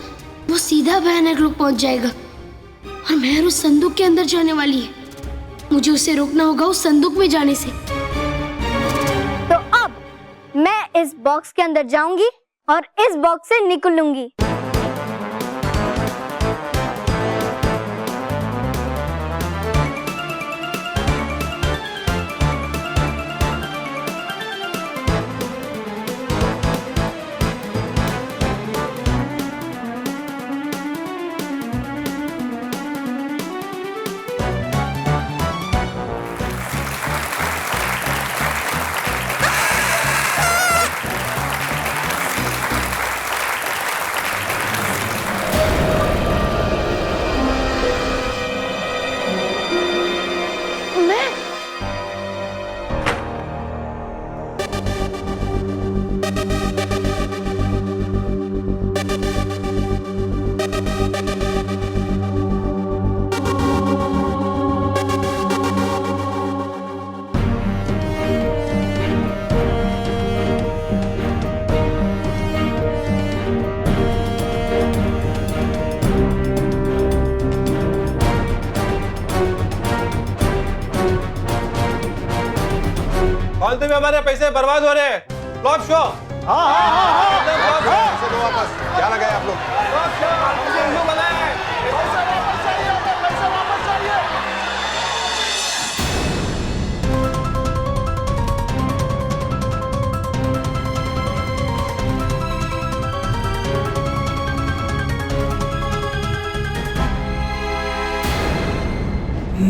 वो सीधा भयानक लोक पहुंच जाएगा, और मेहर उस संदूक के अंदर जाने वाली है। मुझे उसे रोकना होगा उस संदूक में जाने से। तो अब मैं इस बॉक्स के अंदर जाऊंगी और इस बॉक्स से निकलूंगी। हमारे पैसे बर्बाद हो रहे हैं। Flop show. पैसे दो वापस। क्या लगाए आप लोग?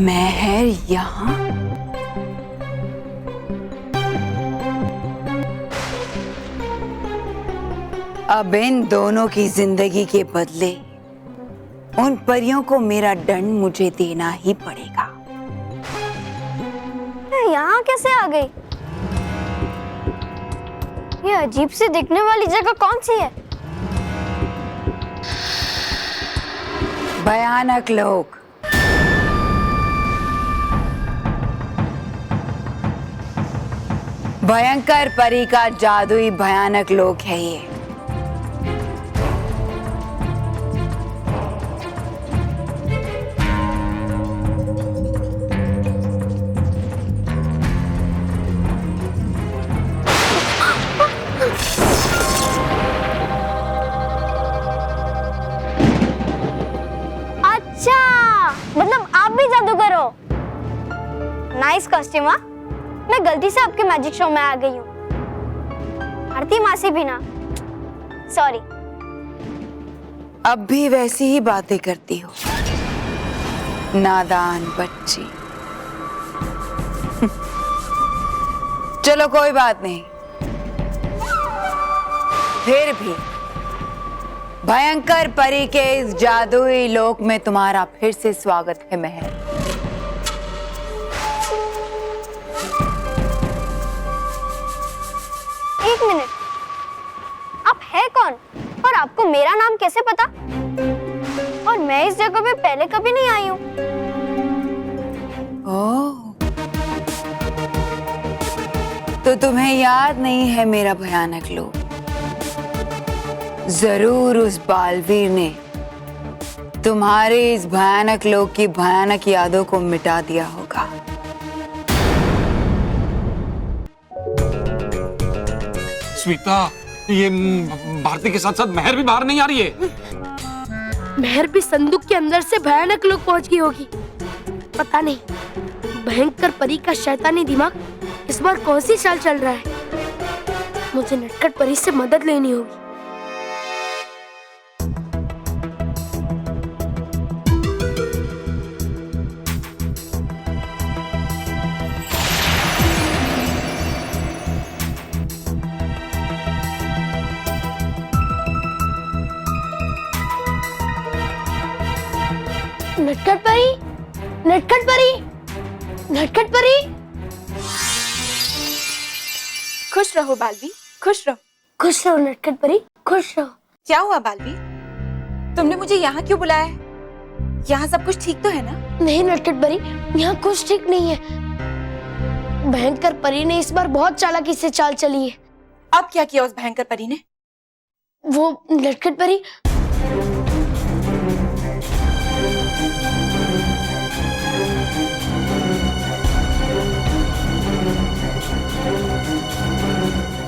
महर यहाँ? अब इन दोनों की जिंदगी के बदले उन परियों को मेरा दंड मुझे देना ही पड़ेगा। यहाँ कैसे आ गई? ये अजीब सी दिखने वाली जगह कौन सी है? भयानक लोग। भयंकर परी का जादुई भयानक लोक है ये। अच्छा, मतलब आप भी जादूगर हो? Nice costume. हाँ, मैं गलती से आपके मैजिक शो में आ गई हूँ। आरती मासी भी ना, सॉरी। अब भी वैसी ही बातें करती हो, नादान बच्ची। चलो कोई बात नहीं, फिर भी भयंकर परी के इस जादुई लोक में तुम्हारा फिर से स्वागत है महर। एक मिनट, आप है कौन और आपको मेरा नाम कैसे पता? और मैं इस जगह पे पहले कभी नहीं आई हूँ। ओह, तो तुम्हें याद नहीं है मेरा भयानक लोक? जरूर उस बालवीर ने तुम्हारे इस भयानक लोक की भयानक यादों को मिटा दिया होगा। स्मिता, ये भारती के साथ साथ महर भी बाहर नहीं आ रही है। महर भी संदूक के अंदर से भयानक लोग पहुंच गई होगी। पता नहीं भयंकर परी का शैतानी दिमाग इस बार कौन सी चाल चल रहा है। मुझे नटखट परी से मदद लेनी होगी। नटखट परी, नटखट परी, नटखट परी। खुश रहो बालवी, खुश रहो। खुश रहो नटखट परी, खुश रहो। क्या हुआ बालवी? तुमने मुझे यहाँ क्यों बुलाया है? यहाँ सब कुछ ठीक तो है ना? नहीं नटखट परी, यहाँ कुछ ठीक नहीं है। भयंकर परी ने इस बार बहुत चालाकी से चाल चली है। अब क्या किया उस भयंकर परी ने? वो नटखट परी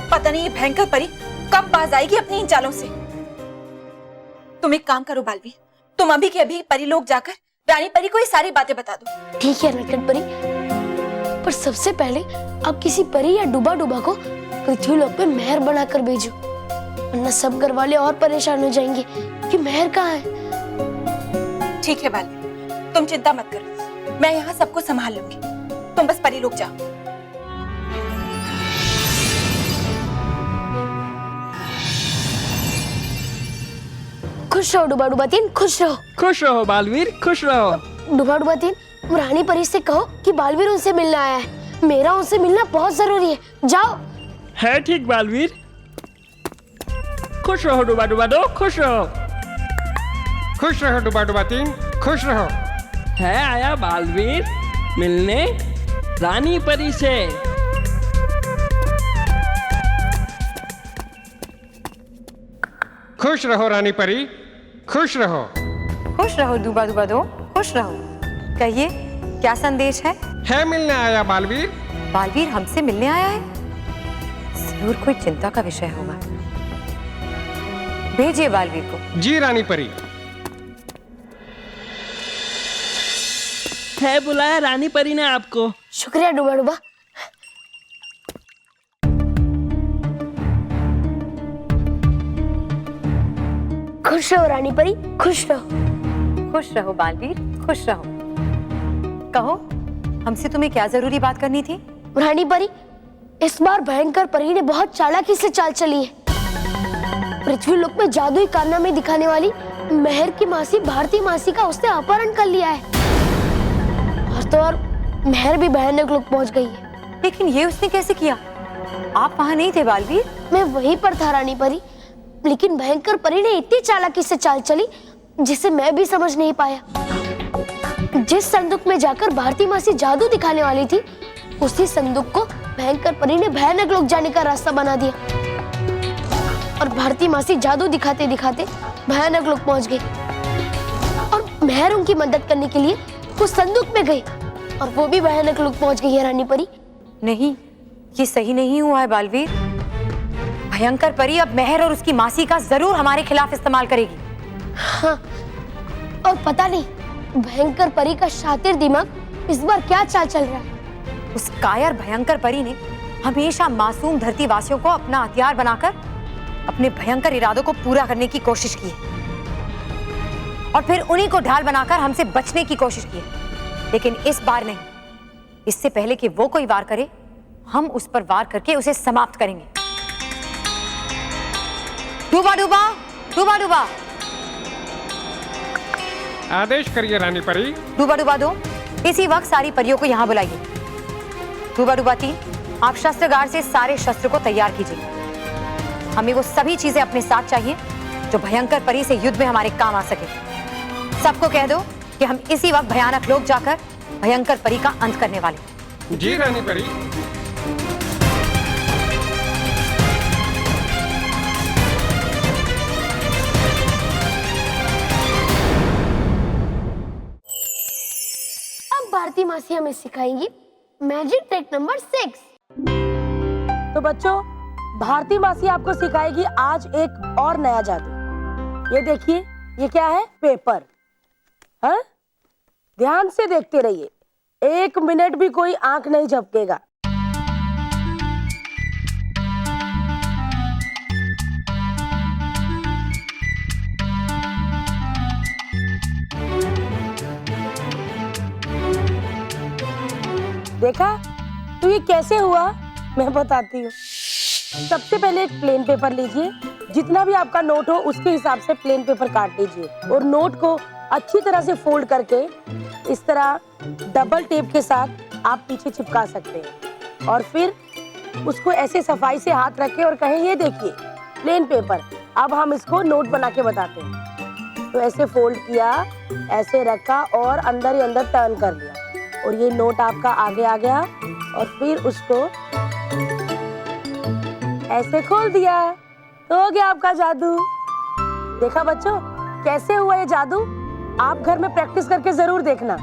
पता नहीं ये भयंकर परी कब बाज आएगी अपनी इन चालों से। तुम एक काम करो बालवी, तुम अभी के अभी परी लोग जाकर रानी परी को ये सारी बातें बता दो। ठीक है नटखट परी, पर सबसे पहले आप किसी परी या डूबा डूबा को पृथ्वी लोक पे महर बनाकर भेजो, वरना सब घर वाले और परेशान हो जाएंगे कि महर कहाँ है। ठीक है बालवी, तुम चिंता मत करो, मैं यहाँ सबको संभाल लूंगी। तुम बस परी लोग जाओ। खुश रहो डूबा डूबा तीन, खुश रहो। खुश रहो बालवीर, खुश रहो। डूबा डूबा तीन, रानी परी से कहो कि बालवीर उनसे मिलने आया है। मेरा उनसे मिलना बहुत जरूरी है, जाओ। है ठीक बालवीर। खुश रहो डूबा डूबा दो, खुश रहो। खुश रहो डूबा डूबा तीन, खुश रहो। है आया बालवीर मिलने रानी परी से। खुश रहो रानी परी, खुश रहो। खुश रहो डूबा डूबा दो, खुश रहो। कहिए क्या संदेश है? मिलने आया बालवीर। बालवीर हमसे मिलने आया है? जरूर कोई चिंता का विषय होगा। भेजिए बालवीर को। जी रानी परी। है बुलाया रानी परी ने आपको। शुक्रिया डूबा डूबा। खुश रहो रानी परी, खुश रहो। खुश रहो बालवीर, खुश रहो। कहो, हमसे तुम्हें क्या जरूरी बात करनी थी? रानी परी, इस बार भयंकर परी ने बहुत चालाकी से चाल चली है। पृथ्वी लोक में जादुई कारनामे दिखाने वाली मेहर की मासी भारती मासी का उसने अपहरण कर लिया है। और तो और मेहर भी भयानक लोक पहुंच गई है। लेकिन ये उसने कैसे किया? आप वहां नहीं थे बालवीर? मैं वहीं पर था रानी परी, लेकिन भयंकर परी ने इतनी चालाकी से चाल चली जिसे मैं भी समझ नहीं पाया। जिस संदूक में जाकर भारती मासी जादू दिखाने वाली थी, उसी संदूक को भयंकर परी ने भयानक लोक जाने का रास्ता बना दिया। और भारती मासी जादू दिखाते दिखाते भयानक लोक पहुंच गई। और मेहर उनकी मदद करने के लिए उस संदूक में गई और वो भी भयानक लोक पहुंच गई है रानी परी। नहीं, ये सही नहीं हुआ है बालवीर। भयंकर परी अब मेहर और उसकी मासी का जरूर हमारे खिलाफ इस्तेमाल करेगी। हाँ, और पता नहीं भयंकर परी का शातिर दिमाग इस बार क्या चाल चल रहा है। उस कायर भयंकर परी ने हमेशा मासूम धरतीवासियों को अपना हथियार बनाकर अपने भयंकर इरादों को पूरा करने की कोशिश की है और फिर उन्हीं को ढाल बनाकर हमसे बचने की कोशिश की है। लेकिन इस बार नहीं, इससे पहले कि वो कोई वार करे, हम उस पर वार करके उसे समाप्त करेंगे। डूबा डूबा, डूबा डूबा। आदेश करिए रानी परी। डूबा डूबा 2, इसी वक्त सारी परियों को यहाँ बुलाइए। डूबा डूबा 3, आप शस्त्रागार से सारे शस्त्र को तैयार कीजिए। हमें वो सभी चीजें अपने साथ चाहिए जो भयंकर परी से युद्ध में हमारे काम आ सके। सबको कह दो कि हम इसी वक्त भयानक लोक जाकर भयंकर परी का अंत करने वाले। जी रानी परी। अब भारती मासी हमें सिखाएंगी मैजिक ट्रिक नंबर 6। तो बच्चों, भारती मासी आपको सिखाएगी आज एक और नया जादू। ये देखिए, ये क्या है? पेपर। हाँ, ध्यान से देखते रहिए, 1 मिनट भी कोई आंख नहीं झपकेगा। देखा? तो ये कैसे हुआ मैं बताती हूँ। सबसे पहले एक प्लेन पेपर लीजिए, जितना भी आपका नोट हो उसके हिसाब से प्लेन पेपर काट लीजिए और नोट को अच्छी तरह से फोल्ड करके इस तरह डबल टेप के साथ आप पीछे चिपका सकते हैं। और फिर उसको ऐसे सफाई से हाथ रखें और कहें, ये देखिए प्लेन पेपर, अब हम इसको नोट बना के बताते हैं। तो ऐसे फोल्ड किया, ऐसे रखा और अंदर ही अंदर टर्न कर लिया और ये नोट आपका आगे आ गया और फिर उसको ऐसे खोल दिया, तो हो गया आपका जादू। देखा बच्चों कैसे हुआ ये जादू? आप घर में प्रैक्टिस करके जरूर देखना।